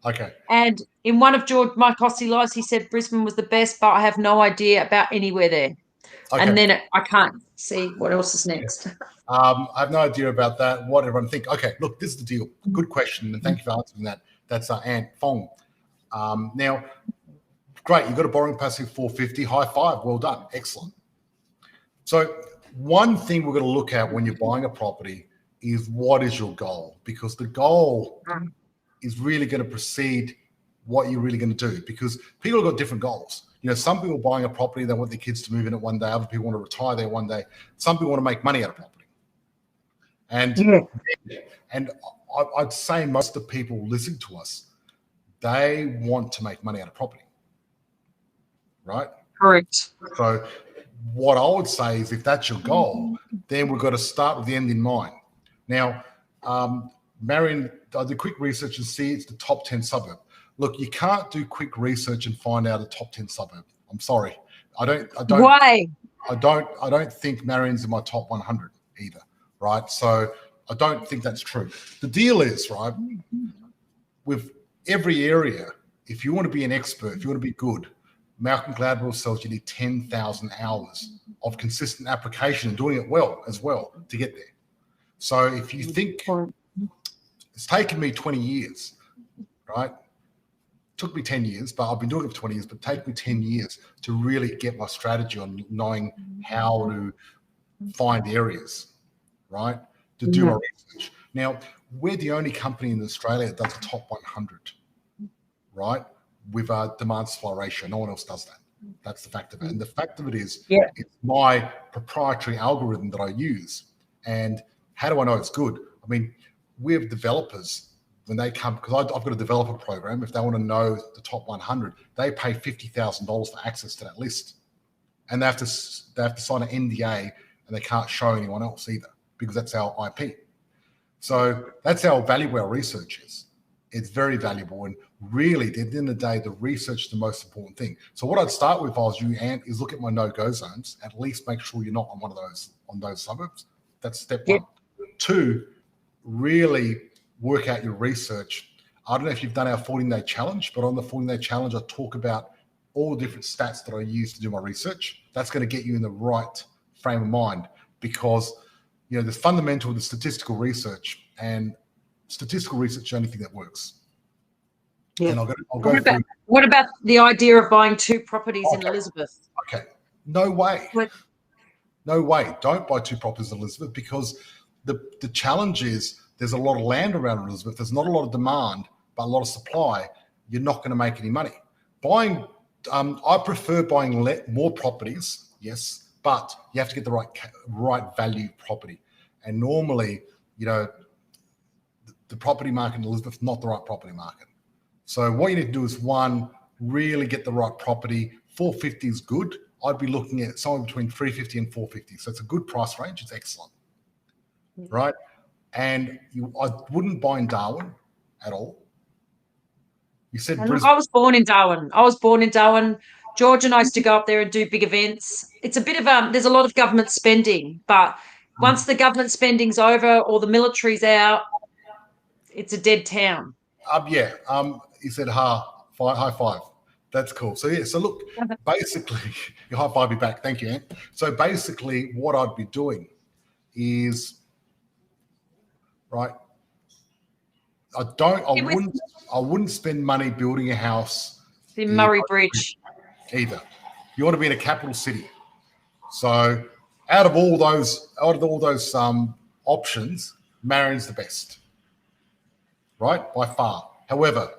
Okay. And in one of George Mike Hossie lives, he said Brisbane was the best, but I have no idea about anywhere there. Okay. And then I can't see what else is next. I have no idea about that. What everyone think. Okay, look, this is the deal. Good question, and thank you for answering that. That's Ant Fong. Now, great. You've got a borrowing capacity of 450. High five. Well done. Excellent. So one thing we're going to look at when you're buying a property is, what is your goal? Because the goal is really going to precede what you're really going to do, because people have got different goals. You know, some people buying a property, they want their kids to move in it one day. Other people want to retire there one day. Some people want to make money out of property. And I'd say most of the people listening to us, they want to make money out of property, right? Correct. So what I would say is, if that's your goal, then we've got to start with the end in mind. Now, Marion, I did quick research and see it's the top 10 suburb. Look, you can't do quick research and find out a top 10 suburb. I'm sorry. I don't. Why? I don't think Marion's in my top 100 either, right? So I don't think that's true. The deal is, right, with every area, if you want to be an expert, if you want to be good, Malcolm Gladwell says you need 10,000 hours of consistent application and doing it well as well to get there. So if you think it's taken me 20 years, right? Took me 10 years, but I've been doing it for 20 years, but it took me 10 years to really get my strategy on knowing how to find areas, right? To do my research. Now, we're the only company in Australia that does the top 100, right? With a demand supply ratio. No one else does that. That's the fact of it. And the fact of it is, it's my proprietary algorithm that I use. And how do I know it's good? I mean, we have developers when they come, because I've got a developer program, if they want to know the top 100, they pay $50,000 for access to that list. And they have to sign an NDA, and they can't show anyone else either, because that's our IP. So that's how valuable our research is. It's very valuable. And really, at the end of the day, the research is the most important thing. So what I'd start with if I was you, Ant, is look at my no-go zones. At least make sure you're not on one of those, on those suburbs. That's step one. 2, really work out your research. I don't know if you've done our 14-day challenge, but on the 14-day challenge, I talk about all the different stats that I use to do my research. That's going to get you in the right frame of mind, because the fundamental, the statistical research, and statistical research is the only thing that works. Yeah. And I'll go through. What about the idea of buying 2 properties in Elizabeth? Okay. No way. What? No way. Don't buy 2 properties in Elizabeth, because the challenge is there's a lot of land around Elizabeth. There's not a lot of demand, but a lot of supply. You're not going to make any money. Buying, I prefer buying more properties, yes, but you have to get the right value property. And normally, the property market in Elizabeth, not the right property market. So what you need to do is, 1, really get the right property. 450 is good. I'd be looking at somewhere between 350 and 450. So it's a good price range. It's excellent, right? And I wouldn't buy in Darwin at all. You said Brisbane. I was born in Darwin. George and I used to go up there and do big events. It's a bit of there's a lot of government spending, but once the government spending's over or the military's out, it's a dead town. He said high five. That's cool. So yeah, so look, basically, you high five me back. Thank you, Ant. So basically, what I'd be doing is, right, I wouldn't spend money building a house in Murray Bridge either. You want to be in a capital city. So out of all those options, Marion's the best, right, by far. However,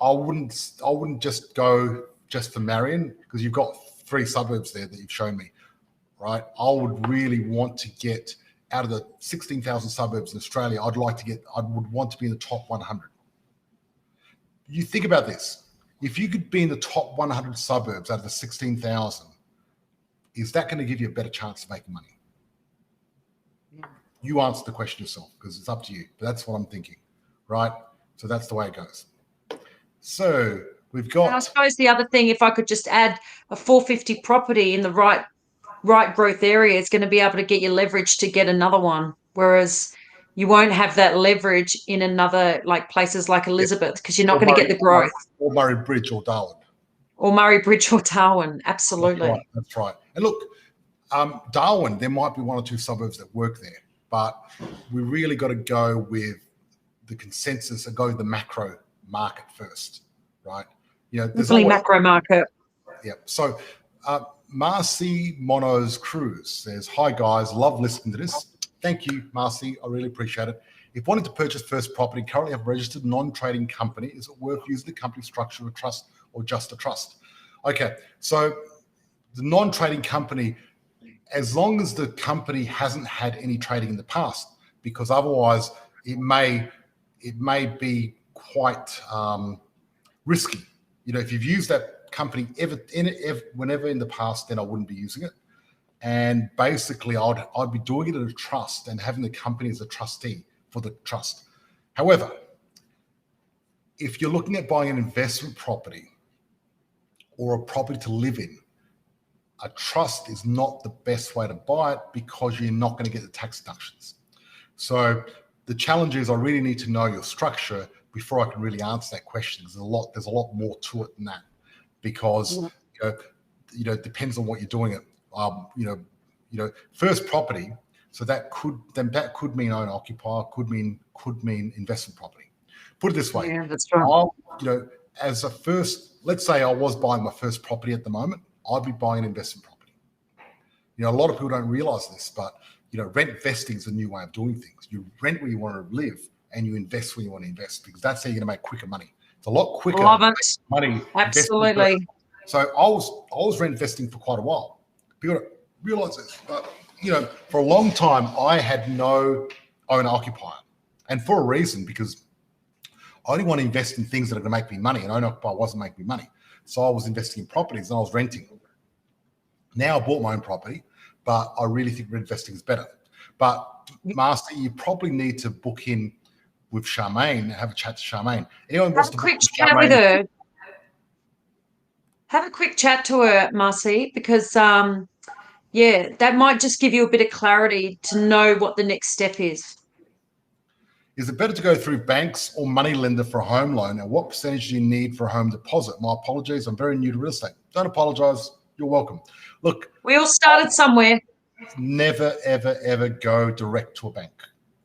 I wouldn't just go just for Marion, because you've got 3 suburbs there that you've shown me, right? I would really want to get out of the 16,000 suburbs in Australia. I would want to be in the top 100. You think about this. If you could be in the top 100 suburbs out of the 16,000, is that going to give you a better chance of making money? Yeah. You answer the question yourself, because it's up to you. But that's what I'm thinking, right? So that's the way it goes. So we've got. And I suppose the other thing, if I could just add, a 450 property in the right growth area is going to be able to get you leverage to get another one, whereas you won't have that leverage in another, like places like Elizabeth, because you're not going to get the growth. Or Murray Bridge or Darwin. Or Murray Bridge or Darwin, absolutely. That's right. And look, Darwin, there might be 1 or 2 suburbs that work there, but we really got to go with the consensus and go with the macro market first, right? There's definitely macro market. Yeah. So Marcy Mono's Cruise says, "Hi guys, love listening to this. Thank you, Marcy. I really appreciate it. If wanting to purchase first property, currently have a registered non-trading company, is it worth using the company structure of a trust or just a trust?" Okay, so the non-trading company, as long as the company hasn't had any trading in the past, because otherwise it may be quite risky. If you've used that company whenever in the past, then I wouldn't be using it. And basically, I'd be doing it as a trust and having the company as a trustee for the trust. However, if you're looking at buying an investment property or a property to live in, a trust is not the best way to buy it, because you're not going to get the tax deductions. So the challenge is, I really need to know your structure before I can really answer that question. There's a lot more to it than that, because it depends on what you're doing it. First property. So that could mean owner occupier, could mean investment property. Put it this way. Yeah, that's right. As a first, let's say I was buying my first property at the moment, I'd be buying an investment property. A lot of people don't realize this, but rent vesting is a new way of doing things. You rent where you want to live, and you invest where you want to invest, because that's how you're going to make quicker money. It's a lot quicker. Love it. Money. Absolutely. So I was rent investing for quite a while. People don't realize this, but for a long time I had no owner occupier, and for a reason, because I only want to invest in things that are going to make me money, and owner-occupier wasn't making me money. So I was investing in properties and I was renting. Now I bought my own property, but I really think reinvesting is better. But Marcy, you probably need to book in with Charmaine, have a chat to Charmaine. Anyone wants to book quick with chat with Charmaine? her. Have a quick chat to her, Marcy, because yeah, that might just give you a bit of clarity to know what the next step is. Is it better to go through banks or money lender for a home loan? And what percentage do you need for a home deposit? My apologies, I'm very new to real estate. Don't apologize. You're welcome. Look, We all started somewhere. never, ever, ever go direct to a bank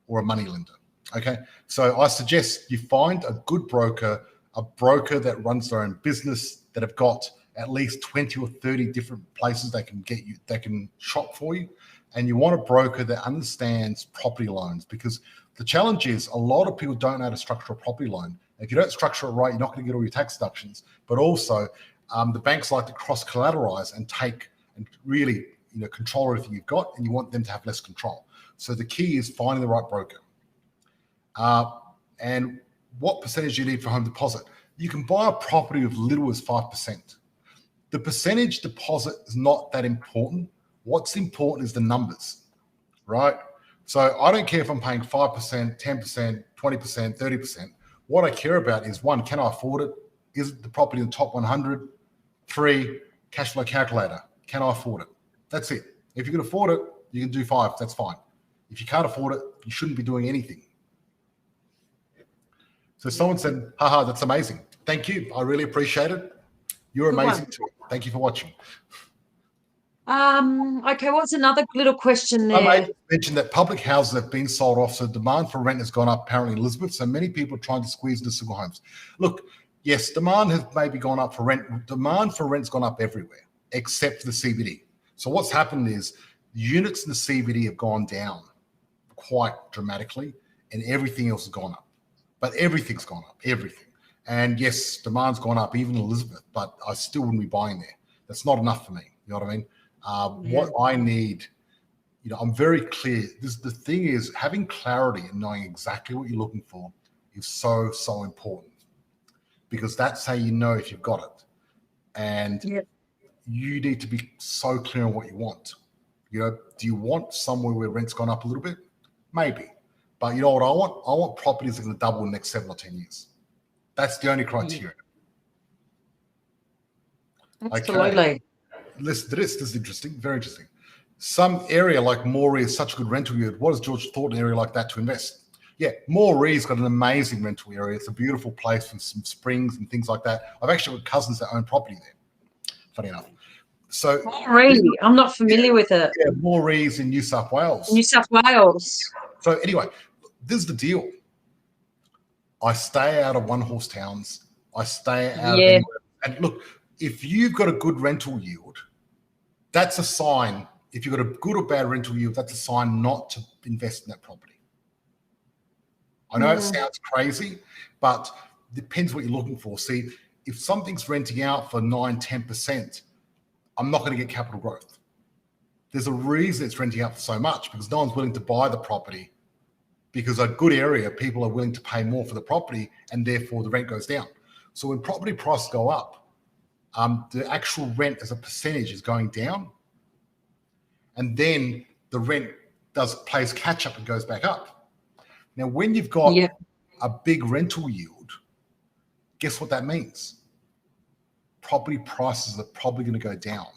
or a money lender. Okay. So I suggest you find a good broker, a broker that runs their own business, that have got at least 20 or 30 different places they can get you, they can shop for you. And you want a broker that understands property loans, because the challenge is a lot of people don't know how to structure a property loan. If you don't structure it right, you're not going to get all your tax deductions. But also, the banks like to cross collateralize and take and really, control everything you've got, and you want them to have less control. So the key is finding the right broker. And what percentage do you need for home deposit? You can buy a property with little as 5%. The percentage deposit is not that important. What's important is the numbers, right? So I don't care if I'm paying 5%, 10%, 20%, 30%. What I care about is, one, can I afford it? Is the property in the top 100? 3, cash flow calculator. Can I afford it? That's it. If you can afford it, you can do 5. That's fine. If you can't afford it, you shouldn't be doing anything. So someone said, haha, that's amazing. Thank you. I really appreciate it. You're amazing too. Thank you for watching. Okay, what's another little question there? I mentioned that public houses have been sold off, so demand for rent has gone up apparently in Elizabeth. So many people are trying to squeeze into single homes. Look, yes, demand has maybe gone up for rent. Demand for rent's gone up everywhere except for the CBD. So what's happened is units in the CBD have gone down quite dramatically, and everything else has gone up. But everything's gone up, everything. And yes, demand's gone up, even in Elizabeth, but I still wouldn't be buying there. That's not enough for me. You know what I mean? What I need, I'm very clear. The thing is, having clarity and knowing exactly what you're looking for is so, so important, because that's how you know if you've got it. And you need to be so clear on what you want. Do you want somewhere where rent's gone up a little bit? Maybe. But you know what I want? I want properties that are going to double in the next 7 or 10 years. That's the only criteria. Absolutely. Okay. Listen to this. This is interesting. Very interesting. Some area like Moree is such a good rental yield. What is George thought an area like that to invest? Yeah, Moree's got an amazing rental area. It's a beautiful place with some springs and things like that. I've actually got cousins that own property there, funny enough. So Moree, I'm not familiar with it. Yeah, Moree's in New South Wales. New South Wales. So anyway, this is the deal. I stay out of one-horse towns. I stay out of anywhere. And look, if you've got a good rental yield, that's a sign. If you've got a good or bad rental yield, that's a sign not to invest in that property. I know it sounds crazy, but it depends what you're looking for. See, if something's renting out for 9, 10%, I'm not going to get capital growth. There's a reason it's renting out for so much, because no one's willing to buy the property, because a good area, people are willing to pay more for the property, and therefore the rent goes down. So when property prices go up, the actual rent as a percentage is going down, and then the rent plays catch up and goes back up. Now, when you've got a big rental yield, guess what that means? Property prices are probably going to go down.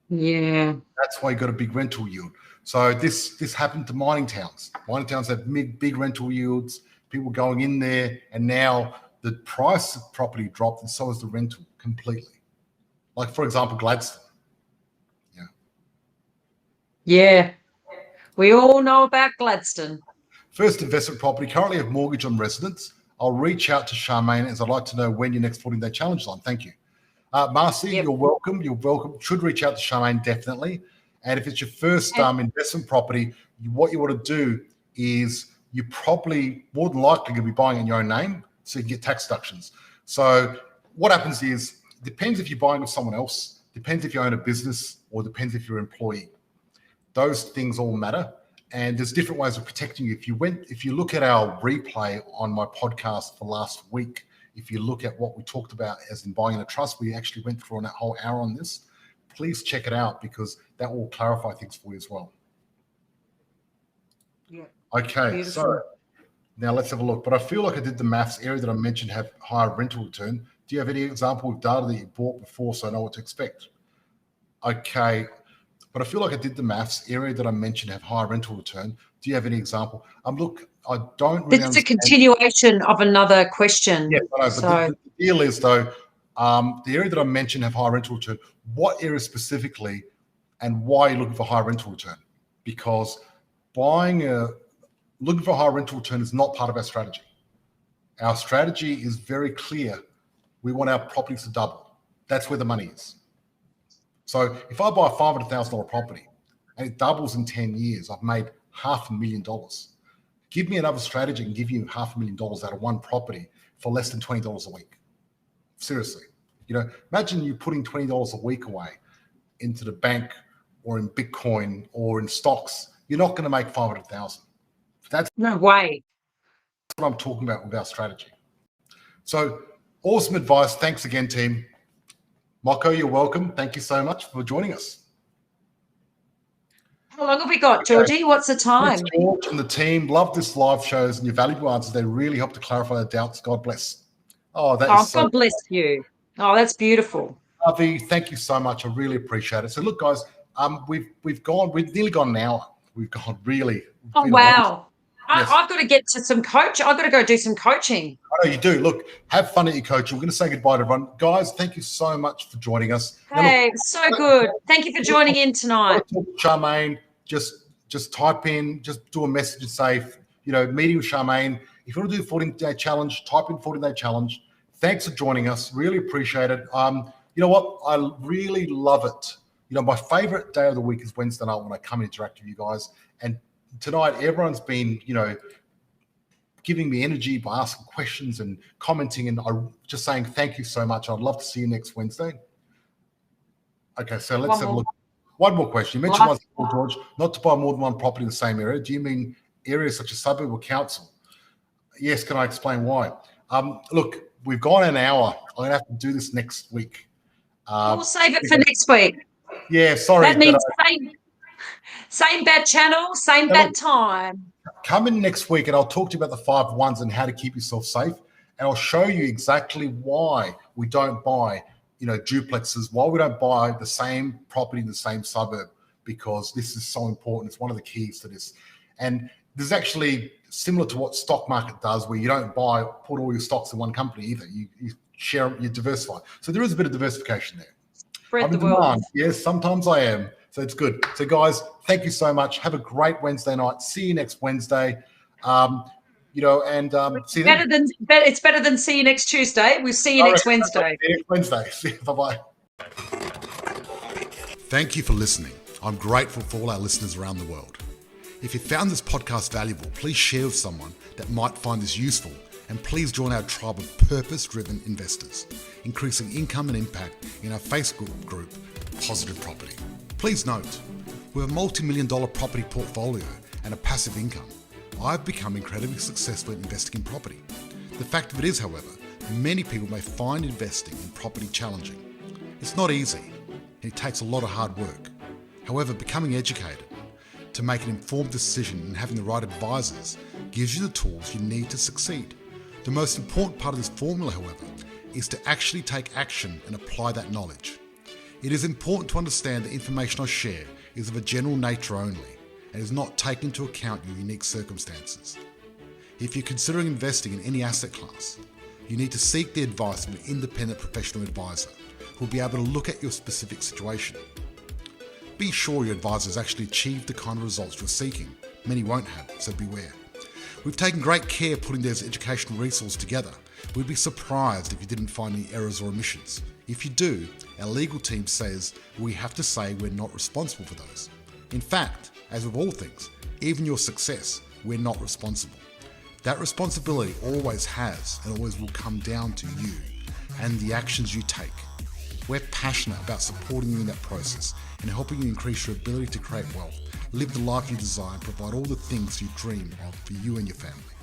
Yeah. That's why you got a big rental yield. So this happened to mining towns. Mining towns have big rental yields, people going in there, and now the price of property dropped, and so has the rental completely. Like, for example, Gladstone. Yeah. We all know about Gladstone. First investment property, currently have mortgage on residence. I'll reach out to Charmaine, as I'd like to know when your next 14-day challenge is on. Thank you. Marcy, you're welcome. You're welcome. Should reach out to Charmaine, definitely. And if it's your first investment property, what you want to do is you probably more than likely going to be buying in your own name, so you can get tax deductions. So what happens is, depends if you're buying with someone else, depends if you own a business, or depends if you're an employee. Those things all matter. And there's different ways of protecting you. If you look at our replay on my podcast for last week, if you look at what we talked about as in buying in a trust, we actually went through on that whole hour on this. Please check it out because that will clarify things for you as well. Yeah. Okay, Beautiful. so now let's have a look. But I feel like I did the maths area that I mentioned have higher rental return. Do you have any example of data that you bought before so I know what to expect? Okay, but I feel like I did the maths area that I mentioned have higher rental return. Do you have any example? Look, I don't really This is a understand. continuation of another question. Yeah, I know, but the deal is though, the area that I mentioned have higher rental return. What area specifically, and why are you looking for higher rental return? Because looking for higher rental return is not part of our strategy. Our strategy is very clear. We want our properties to double. That's where the money is. So if I buy a $500,000 property and it doubles in 10 years, I've made $500,000. Give me another strategy and give you $500,000 out of one property for less than $20 a week. Seriously, imagine you putting $20 a week away into the bank or in Bitcoin or in stocks. You're not going to make $500,000. That's no way. what I'm talking about with our strategy. So awesome advice. Thanks again, team. Moko, you're welcome. Thank you so much for joining us. How long have we got, Georgie? What's the time? Thanks, George and the team. Love this live shows and your valuable answers. They really help to clarify the doubts. God bless. God bless you. Oh, that's beautiful. Avi, thank you so much. I really appreciate it. So look, guys, we've nearly gone an hour. We've gone really. Oh, wow. Yes. I've got to get to some coach. I've got to go do some coaching. I know you do. Look, have fun at your coaching. We're going to say goodbye to everyone. Guys, thank you so much for joining us. Hey, look, so good. Thank you for joining in tonight. Charmaine, just type in, just do a message and say, meeting with Charmaine. If you want to do a 14-day challenge, type in 14-day challenge. Thanks for joining us. Really appreciate it. You know what? I really love it. My favorite day of the week is Wednesday night when I come and interact with you guys. And tonight, everyone's been, giving me energy by asking questions and commenting, and I'm just saying thank you so much. I'd love to see you next Wednesday. Okay, so let's have a look. One more question. You mentioned once before, George, not to buy more than one property in the same area. Do you mean areas such as suburb or council? Yes, can I explain why? Look, we've gone an hour. I'm going to have to do this next week. We'll save it for next week. Yeah, sorry. That means same bad channel, same bad time. Come in next week and I'll talk to you about the 5 ones and how to keep yourself safe. And I'll show you exactly why we don't buy, duplexes, why we don't buy the same property in the same suburb, because this is so important. It's one of the keys to this. And this is actually similar to what stock market does, where you don't put all your stocks in one company either. You share, you diversify. So there is a bit of diversification there. Spread the wealth. Yes, sometimes I am. So it's good. So guys, thank you so much. Have a great Wednesday night. See you next Wednesday. See you then. It's better than see you next Tuesday. We'll see you next Wednesday. See you next Wednesday. See you. Bye-bye. Thank you for listening. I'm grateful for all our listeners around the world. If you found this podcast valuable, please share with someone that might find this useful, and please join our tribe of purpose-driven investors, increasing income and impact in our Facebook group, Positive Property. Please note, with a multi-million-dollar property portfolio and a passive income, I've become incredibly successful in investing in property. The fact of it is, however, many people may find investing in property challenging. It's not easy, and it takes a lot of hard work. However, becoming educated to make an informed decision and having the right advisors gives you the tools you need to succeed. The most important part of this formula, however, is to actually take action and apply that knowledge. It is important to understand the information I share is of a general nature only and is not taking into account your unique circumstances. If you're considering investing in any asset class, you need to seek the advice of an independent professional advisor who will be able to look at your specific situation. Be sure your advisor has actually achieved the kind of results you're seeking. Many won't have, so beware. We've taken great care putting those educational resources together. We'd be surprised if you didn't find any errors or omissions. If you do, our legal team says we have to say we're not responsible for those. In fact, as with all things, even your success, we're not responsible. That responsibility always has and always will come down to you and the actions you take. We're passionate about supporting you in that process and helping you increase your ability to create wealth live the life you desire, and provide all the things you dream of for you and your family.